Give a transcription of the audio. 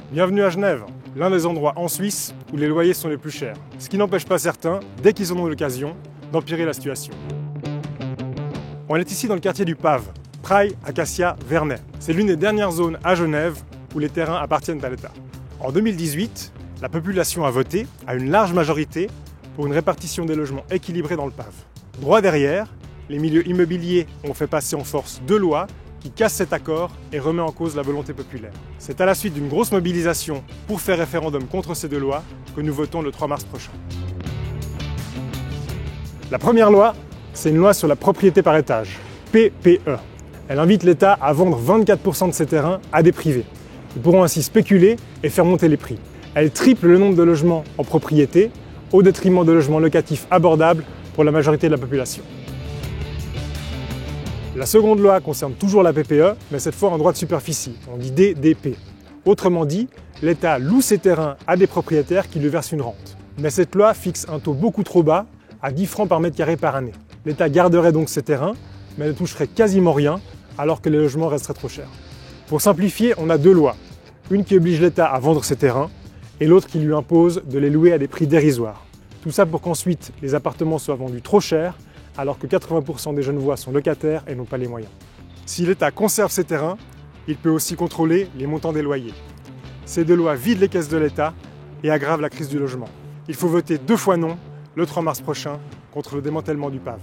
Bienvenue à Genève, l'un des endroits en Suisse où les loyers sont les plus chers. Ce qui n'empêche pas certains, dès qu'ils en ont l'occasion, d'empirer la situation. On est ici dans le quartier du Pave, Praille, Acacia, Vernet. C'est l'une des dernières zones à Genève où les terrains appartiennent à l'État. En 2018, la population a voté, à une large majorité, pour une répartition des logements équilibrés dans le Pave. Droit derrière, les milieux immobiliers ont fait passer en force deux lois qui casse cet accord et remet en cause la volonté populaire. C'est à la suite d'une grosse mobilisation pour faire référendum contre ces deux lois que nous votons le 3 mars prochain. La première loi, c'est une loi sur la propriété par étage, PPE. Elle invite l'État à vendre 24% de ses terrains à des privés. Ils pourront ainsi spéculer et faire monter les prix. Elle triple le nombre de logements en propriété au détriment de logements locatifs abordables pour la majorité de la population. La seconde loi concerne toujours la PPE, mais cette fois en droit de superficie, on dit DDP. Autrement dit, l'État loue ses terrains à des propriétaires qui lui versent une rente. Mais cette loi fixe un taux beaucoup trop bas, à 10 francs par mètre carré par année. L'État garderait donc ses terrains, mais ne toucherait quasiment rien, alors que les logements resteraient trop chers. Pour simplifier, on a deux lois. Une qui oblige l'État à vendre ses terrains, et l'autre qui lui impose de les louer à des prix dérisoires. Tout ça pour qu'ensuite les appartements soient vendus trop chers, alors que 80% des Genevois sont locataires et n'ont pas les moyens. Si l'État conserve ses terrains, il peut aussi contrôler les montants des loyers. Ces deux lois vident les caisses de l'État et aggravent la crise du logement. Il faut voter 2 fois non le 3 mars prochain contre le démantèlement du Pave.